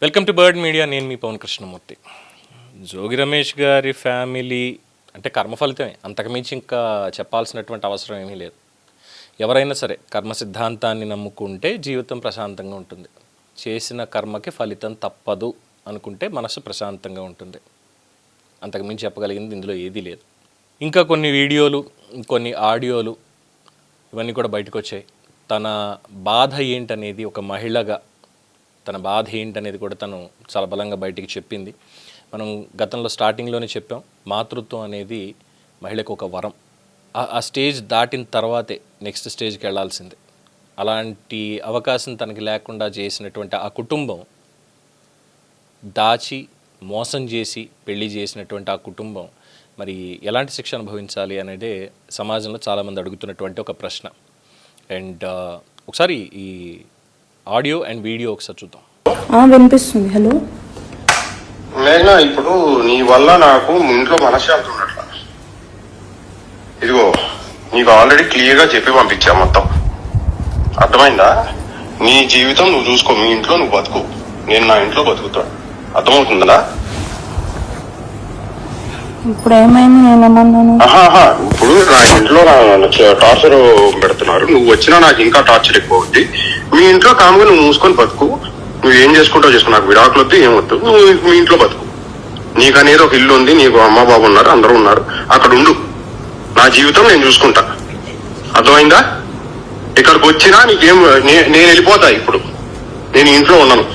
Welcome to bird media. నేను మీ పవన్ కృష్ణమూర్తి. జోగి రమేష్ గారి family అంటే కర్మఫలితమే, అంతకుమించి ఇంకా చెప్పాల్సినటువంటి అవసరం ఏమీ లేదు. ఎవరైనా సరే కర్మ సిద్ధాంతాన్ని నమ్ముకుంటే జీవితం ప్రశాంతంగా ఉంటుంది. చేసిన కర్మకి ఫలితం తప్పదు అనుకుంటే మనసు ప్రశాంతంగా ఉంటుంది. అంతకుమించి చెప్పగలిగింది ఇందులో ఏదీ లేదు. ఇంకా కొన్ని వీడియోలు, కొన్ని ఆడియోలు ఇవన్నీ కూడా బయటకు వచ్చాయి. తన బాధ ఏంటనేది, ఒక మహిళగా తన బాధ ఏంటనేది కూడా తను చాలా బలంగా బయటికి చెప్పింది. మనం గతంలో స్టార్టింగ్లోనే చెప్పాం, మాతృత్వం అనేది మహిళకు ఒక వరం. ఆ స్టేజ్ దాటిన తర్వాతే నెక్స్ట్ స్టేజ్కి వెళ్ళాల్సిందే. అలాంటి అవకాశం తనకి లేకుండా చేసినటువంటి ఆ కుటుంబం, దాచి మోసం చేసి పెళ్లి చేసినటువంటి ఆ కుటుంబం మరి ఎలాంటి శిక్ష అనుభవించాలి అనేదే సమాజంలో చాలామంది అడుగుతున్నటువంటి ఒక ప్రశ్న. అండ్ ఒకసారి ఈ ఆడియో అండ్ వీడియో ఒకసారి చూద్దాం. వినిపిస్తుంది. హలో మేఘనా, ఇప్పుడు నీ వల్ల నాకు ఇంట్లో మనశ్శాంతి ఉన్నట్ల. ఇదిగో నీకు ఆల్రెడీ క్లియర్ గా చెప్పి పంపించా మొత్తం, అర్థమైందా? నీ జీవితం నువ్వు చూసుకో, మీ ఇంట్లో నువ్వు బతుకు, నేను నా ఇంట్లో బతుకుతా. అర్థమవుతుందా? ఇప్పుడు ఏమైంది? నేనేమన్నాను? ఇప్పుడు నా ఇంట్లో టార్చర్ పెడుతున్నారు, నువ్వు వచ్చినా నాకు ఇంకా టార్చర్ ఎక్కువ అవుద్ది. మీ ఇంట్లో కాముగా నువ్వు మూసుకొని బతుకు, నువ్వు ఏం చేసుకుంటావు చేసుకో, నాకు విడాకులు వద్దు, ఏమొద్దు, నువ్వు మీ ఇంట్లో బతుకు. నీకు అనేది ఒక ఇల్లు ఉంది, నీకు అమ్మ బాబు ఉన్నారు, అందరూ ఉన్నారు, అక్కడ ఉండు. నా జీవితం నేను చూసుకుంటా. అర్థమైందా? ఇక్కడికి వచ్చినా నీకేం, నేను వెళ్ళిపోతా. ఇప్పుడు నేను ఇంట్లో ఉన్నాను.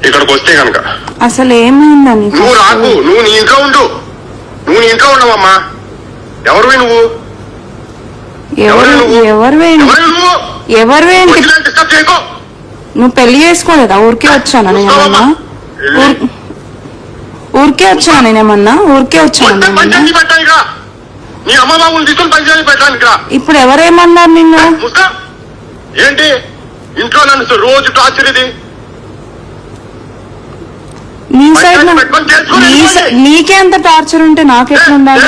ఇక్కడికి వస్తే కనుక అసలు ఏమైందని నువ్వు రాకు, నువ్వు నీ ఇంట్లో ఉండు. నువ్వు నీ ఇంట్లో ఉండవమ్మా. ఎవరు నువ్వు? నువ్వు పెళ్లి చేసుకోలేదా? ఊరికే వచ్చాను నేనేమన్నా? ఊరికే వచ్చాను నేనేమన్నా? ఊరికే వచ్చాను. ఇప్పుడు ఎవరేమన్నారు నిన్ను? ఏంటి ఇంట్లో నన్ను రోజు టార్చర్? ఇది నీ సైడ్ నీకే అంత టార్చర్ ఉంటే నాకెట్లా ఉండాలి?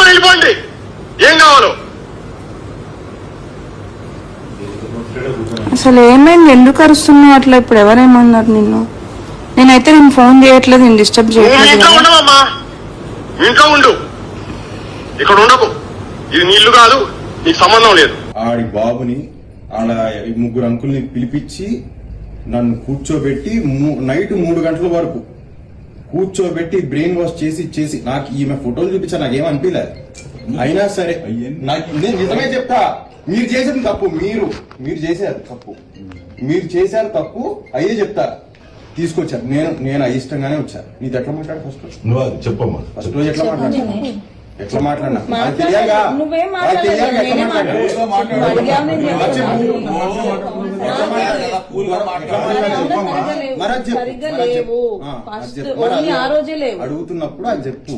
వెళ్ళిపోండి, ఏం కావాలో. అసలు ఏమైంది? ఎందుకు అరుస్తున్నావు అట్లా? ఇప్పుడు ఎవరేమన్నారు నిన్ను? నేనైతే నేను ఫోన్ చేయట్లేదు, నేను డిస్టర్బ్ చేయట్లేదు. ఇంట్లో ఉండవమ్మా, ఇంట్లో ఉండు, ఇక్కడ ఉండకు. ఇది నీళ్లు కాదు, నీకు సంబంధం లేదు. ఆడి బాబుని ఆడ ముగ్గురు అంకుల్ని పిలిపించి నన్ను కూర్చోబెట్టి నైట్ 3 గంటల వరకు కూర్చోబెట్టి బ్రెయిన్ వాష్ చేసి నాకు ఈమె ఫోటోలు చూపించా, నాకేం అనిపించలేదు. అయినా సరే నాకు నేను నిజమే చెప్తా, మీరు చేసేది తప్పు, మీరు చేశారు తప్పు, మీరు చేశారు తప్పు, అయ్యే చెప్తా. తీసుకొచ్చారు, నేను అయిష్టంగానే వచ్చాను. నీది ఎట్లా మాట్లాడు? ఫస్ట్ నువ్వు చెప్పమ్మా. ఫస్ట్ రోజు ఎట్లా మాట్లాడినా అడుగుతున్నప్పుడు అది చెప్పు.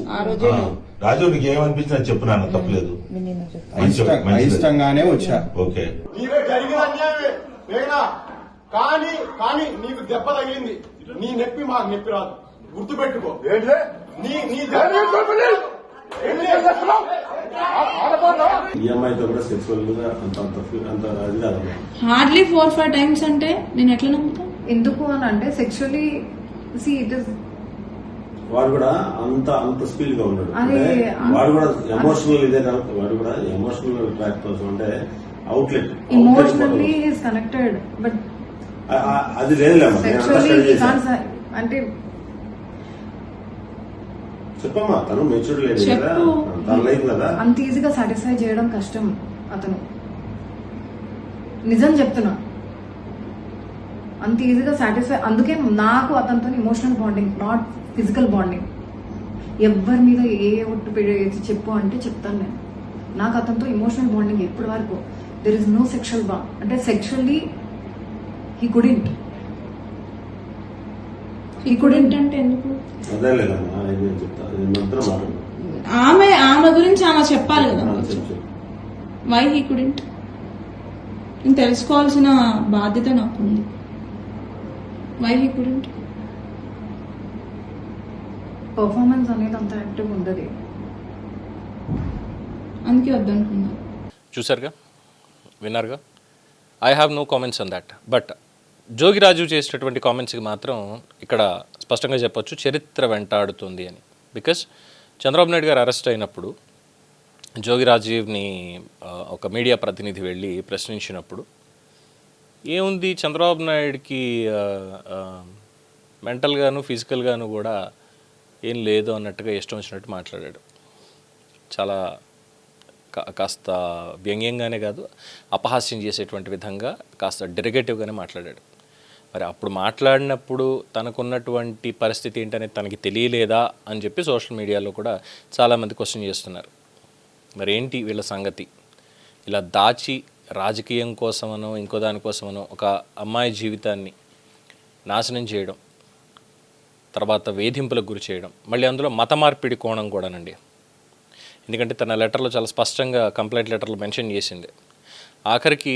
రాజు నీకు ఏమనిపించింది అది చెప్పు, నాన్న తప్పలేదు. అయిష్టంగానే వచ్చా. ఓకే, కానీ నీకు దెబ్బ తగిలింది. నీ నొప్పి మాకు నొప్పి రాదు, గుర్తుపెట్టుకో. హార్డ్లీ 4-5 టైమ్స్ అంటే నేను ఎట్లా నమ్ముతా? ఎందుకు అని అంటే సెక్షువల్లీ వాడు కూడా అంత స్పీడ్ గా ఉన్నాడు. వాడు కూడా ఎమోషనల్ ఇదే కాబట్టి వాడు కూడా ఎమోషనల్ ట్రాక్ కోసం అంటే outlet emotionally is connected. But అది లేదు అంటే చెప్పమ్మా, తను మెచ్యూర్డ్ లేదు కదా, తన లైఫ్ కదా. అంత ఈజీగా సాటిస్ఫై చేయడం కష్టం అతను. నిజం చెప్తున్నా, అంత ఈజీగా సాటిస్ఫై. అందుకే నాకు అతనితో emotional bonding, not physical bonding. ఎవరి మీద ఏ ఒట్టు చెప్పు అంటే చెప్తాను నేను. నాకు అతనితో ఎమోషనల్ బాండింగ్ ఎప్పటి వరకు. There is no sexual bond. అంటే సెక్షువల్లీ హీ కుడెంట్ అంటే ఎందుకు? అదే లేదమ్మా, చెప్తా. ఆమె గురించి ఆమె చెప్పాలి కదా. Why he couldn't? నేను తెలుసుకోవాల్సిన బాధ్యత నాకుంది. Why he couldn't? పర్ఫార్మెన్స్ అనేది అంత యాక్టివ్ ఉండదు, అందుకే వద్దనుకున్నా. చూసారుగా, విన్నారుగా. I have no comments on that. But Jogiraju చేసేటటువంటి కామెంట్స్కి మాత్రం ఇక్కడ స్పష్టంగా చెప్పొచ్చు చరిత్ర వెంటాడుతుంది అని. బికాస్ చంద్రబాబు నాయుడు గారు అరెస్ట్ అయినప్పుడు జోగిరాజీవ్ని ఒక మీడియా ప్రతినిధి వెళ్ళి ప్రశ్నించినప్పుడు ఏముంది చంద్రబాబు నాయుడికి మెంటల్గాను ఫిజికల్గాను కూడా ఏం లేదు అన్నట్టుగా ఇష్టం వచ్చినట్టు మాట్లాడాడు. చాలా కాస్త వ్యంగ్యంగానే కాదు అపహాస్యం చేసేటువంటి విధంగా కాస్త డెరిగేటివ్గానే మాట్లాడాడు. మరి అప్పుడు మాట్లాడినప్పుడు తనకున్నటువంటి పరిస్థితి ఏంటనేది తనకి తెలియలేదా అని చెప్పి సోషల్ మీడియాలో కూడా చాలామంది క్వశ్చన్ చేస్తున్నారు. మరి ఏంటి వీళ్ళ సంగతి? ఇలా దాచి రాజకీయం కోసమనో ఇంకో దానికోసమనో ఒక అమ్మాయి జీవితాన్ని నాశనం చేయడం, తర్వాత వేధింపులకు గురి చేయడం, మళ్ళీ అందులో మత మార్పిడి కోణం కూడానండి. ఎందుకంటే తన లెటర్లో చాలా స్పష్టంగా కంప్లైంట్ లెటర్లో మెన్షన్ చేసింది. ఆఖరికి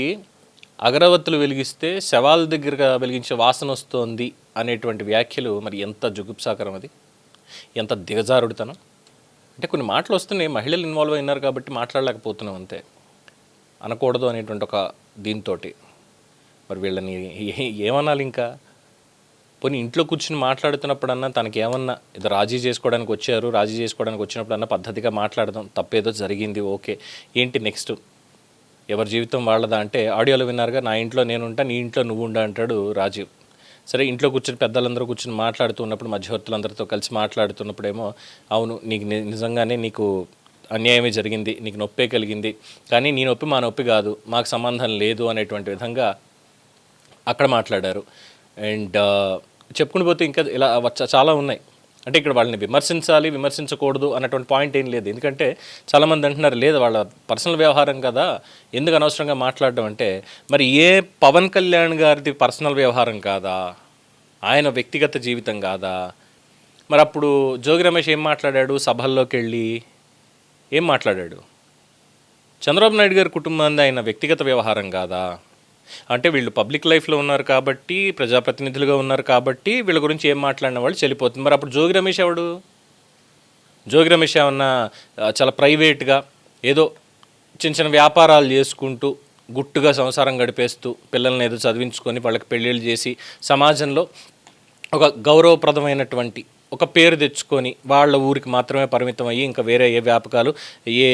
అగరవత్తులు వెలిగిస్తే శవాల దగ్గరగా వెలిగించే వాసన వస్తోంది అనేటువంటి వ్యాఖ్యలు మరి ఎంత జుగుప్సాకరం, అది ఎంత దిగజారుడుతనం. అంటే కొన్ని మాటలు వస్తున్నాయి, మహిళలు ఇన్వాల్వ్ అయినారు కాబట్టి మాట్లాడలేకపోతున్నాం అంతే, అనకూడదు అనేటువంటి ఒక దీంతో. మరి వీళ్ళని ఏమనాలి ఇంకా? పోనీ ఇంట్లో కూర్చుని మాట్లాడుతున్నప్పుడన్నా తనకి ఏమన్నా ఇది రాజీ చేసుకోవడానికి వచ్చారు, రాజీ చేసుకోవడానికి వచ్చినప్పుడన్నా పద్ధతిగా మాట్లాడదాం, తప్పేదో జరిగింది, ఓకే, ఏంటి నెక్స్ట్, ఎవరి జీవితం వాళ్ళదా అంటే ఆడియోలో విన్నారుగా, నా ఇంట్లో నేను ఉంటా, నీ ఇంట్లో నువ్వు ఉండా అంటాడు రాజీవ్. సరే, ఇంట్లో కూర్చొని పెద్దలందరూ కూర్చొని మాట్లాడుతున్నప్పుడు, మధ్యవర్తులందరితో కలిసి మాట్లాడుతున్నప్పుడేమో అవును నీకు నిజంగానే నీకు అన్యాయమే జరిగింది, నీకు నొప్పే కలిగింది, కానీ నీ నొప్పి మా నొప్పి కాదు, మాకు సంబంధం లేదు అనేటువంటి విధంగా అక్కడ మాట్లాడారు. అండ్ చెప్పుకుని పోతే ఇంకా ఇలా చాలా ఉన్నాయి. అంటే ఇక్కడ వాళ్ళని విమర్శించాలి విమర్శించకూడదు అన్నటువంటి పాయింట్ ఏం లేదు. ఎందుకంటే చాలామంది అంటున్నారు లేదు వాళ్ళ పర్సనల్ వ్యవహారం కదా, ఎందుకు అనవసరంగా మాట్లాడడం అంటే, మరి ఏ పవన్ కళ్యాణ్ గారిది పర్సనల్ వ్యవహారం కాదా, ఆయన వ్యక్తిగత జీవితం కాదా? మరి అప్పుడు జోగి రమేష్ ఏం మాట్లాడాడు? సభల్లోకి వెళ్ళి ఏం మాట్లాడాడు? చంద్రబాబు నాయుడు గారి కుటుంబాన్ని ఆయన వ్యక్తిగత వ్యవహారం కాదా? అంటే వీళ్ళు పబ్లిక్ లైఫ్లో ఉన్నారు కాబట్టి, ప్రజాప్రతినిధులుగా ఉన్నారు కాబట్టి వీళ్ళ గురించి ఏం మాట్లాడిన వాళ్ళు చెల్లిపోతుంది. మరి అప్పుడు జోగి రమేష్ ఎవడు? జోగి రమేష్ ఏమన్నా చాలా ప్రైవేట్గా ఏదో చిన్న చిన్న వ్యాపారాలు చేసుకుంటూ గుట్టుగా సంసారం గడిపేస్తూ పిల్లల్ని ఏదో చదివించుకొని వాళ్ళకి పెళ్ళిళ్ళు చేసి సమాజంలో ఒక గౌరవప్రదమైనటువంటి ఒక పేరు తెచ్చుకొని వాళ్ళ ఊరికి మాత్రమే పరిమితం అయ్యి ఇంకా వేరే ఏ వ్యాపకాలు ఏ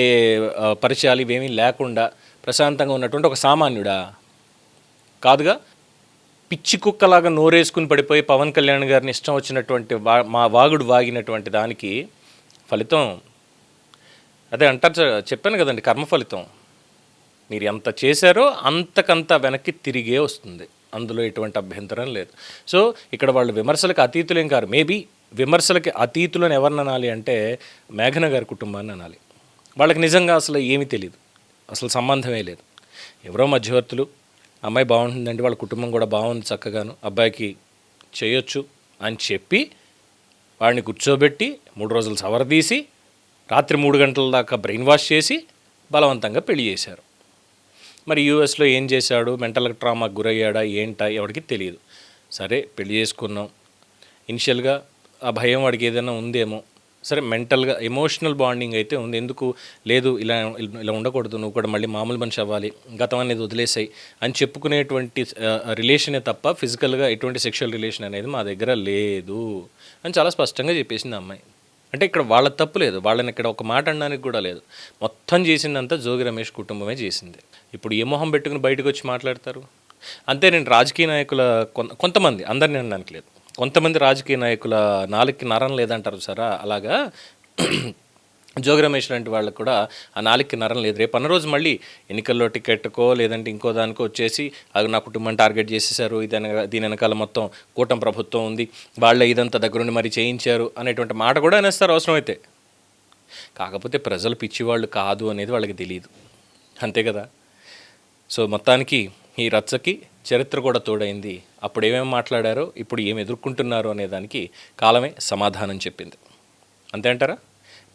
పరిచయాలు ఇవేమీ లేకుండా ప్రశాంతంగా ఉన్నటువంటి ఒక సామాన్యుడా? కాదుగా. పిచ్చి కుక్కలాగా నోరేసుకుని పడిపోయి పవన్ కళ్యాణ్ గారిని ఇష్టం వచ్చినటువంటి మా వాగుడు వాగినటువంటి దానికి ఫలితం అదే అంటారు, చెప్పాను కదండి, కర్మ ఫలితం. మీరు ఎంత చేశారో అంతకంత వెనక్కి తిరిగే వస్తుంది, అందులో ఎటువంటి అభ్యంతరం లేదు. సో ఇక్కడ వాళ్ళు విమర్శలకు అతీతులేం కారు. మేబీ విమర్శలకి అతీతులను ఎవరిని అనాలి అంటే మేఘన గారి కుటుంబాన్ని అనాలి. వాళ్ళకి నిజంగా అసలు ఏమీ తెలియదు, అసలు సంబంధమే లేదు. ఎవరో మధ్యవర్తులు, అమ్మాయి బాగుంటుందండి, వాళ్ళ కుటుంబం కూడా బాగుంది, చక్కగాను అబ్బాయికి చేయొచ్చు అని చెప్పి వాడిని కూర్చోబెట్టి 3 రోజులు సవరదీసి రాత్రి 3 గంటల దాకా బ్రెయిన్ వాష్ చేసి బలవంతంగా పెళ్లి చేశారు. మరి యూఎస్లో ఏం చేశాడు, మెంటల్ ట్రామాకు గురయ్యాడా ఏంటా ఎవరికి తెలియదు. సరే పెళ్లి చేసుకున్నాం, ఇనిషియల్గా ఆ భయం వాడికి ఏదైనా ఉందేమో, సరే మెంటల్గా ఎమోషనల్ బాండింగ్ అయితే ఉంది. ఎందుకు లేదు, ఇలా ఇలా ఉండకూడదు, నువ్వు కూడా మళ్ళీ మామూలు మనిషి అవ్వాలి, గతం అనేది వదిలేసాయి అని చెప్పుకునేటువంటి రిలేషనే తప్ప ఫిజికల్గా ఎటువంటి సెక్షువల్ రిలేషన్ అనేది మా దగ్గర లేదు అని చాలా స్పష్టంగా చెప్పేసింది అమ్మాయి. అంటే ఇక్కడ వాళ్ళ తప్పు లేదు, వాళ్ళని ఇక్కడ ఒక మాట అనడానికి కూడా లేదు. మొత్తం చేసిందంతా జోగి రమేష్ కుటుంబమే చేసింది. ఇప్పుడు ఏ మొహం పెట్టుకుని బయటకు వచ్చి మాట్లాడతారు? అంతే. నేను రాజకీయ నాయకుల కొంతమంది, అందరినీ అనడానికి లేదు, కొంతమంది రాజకీయ నాయకుల నాలుగుకి నరం లేదంటారు సరే, అలాగా జోగి రమేష్ లాంటి వాళ్ళకు కూడా ఆ నాలుగుకి నరం లేదు. రేపు అన్న రోజు మళ్ళీ ఎన్నికల్లో టికెట్కో లేదంటే ఇంకో దానికో వచ్చేసి అది నా కుటుంబాన్ని టార్గెట్ చేసేసారు, దీని వెనకాల మొత్తం కూటమి ప్రభుత్వం ఉంది, వాళ్ళ ఇదంతా దగ్గరుండి మరి చేయించారు అనేటువంటి మాట కూడా అనేస్తారు అవసరమైతే. కాకపోతే ప్రజలు పిచ్చివాళ్ళు కాదు అనేది వాళ్ళకి తెలియదు, అంతే కదా. సో మొత్తానికి ఈ రచ్చకి చరిత్ర కూడా తోడైంది. అప్పుడు ఏమేమి మాట్లాడారో ఇప్పుడు ఏమి ఎదుర్కొంటున్నారో అనేదానికి కాలమే సమాధానం చెప్పింది. అంతే అంటారా?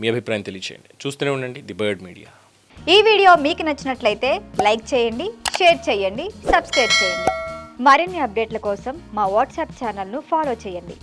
మీ అభిప్రాయం తెలియచేయండి. చూస్తూనే ఉండండి ది బర్డ్ మీడియా. ఈ వీడియో మీకు నచ్చినట్లయితే లైక్ చేయండి, షేర్ చేయండి, సబ్స్క్రైబ్ చేయండి. మరిన్ని అప్డేట్ల కోసం మా వాట్సాప్ ఛానల్ను ఫాలో చేయండి.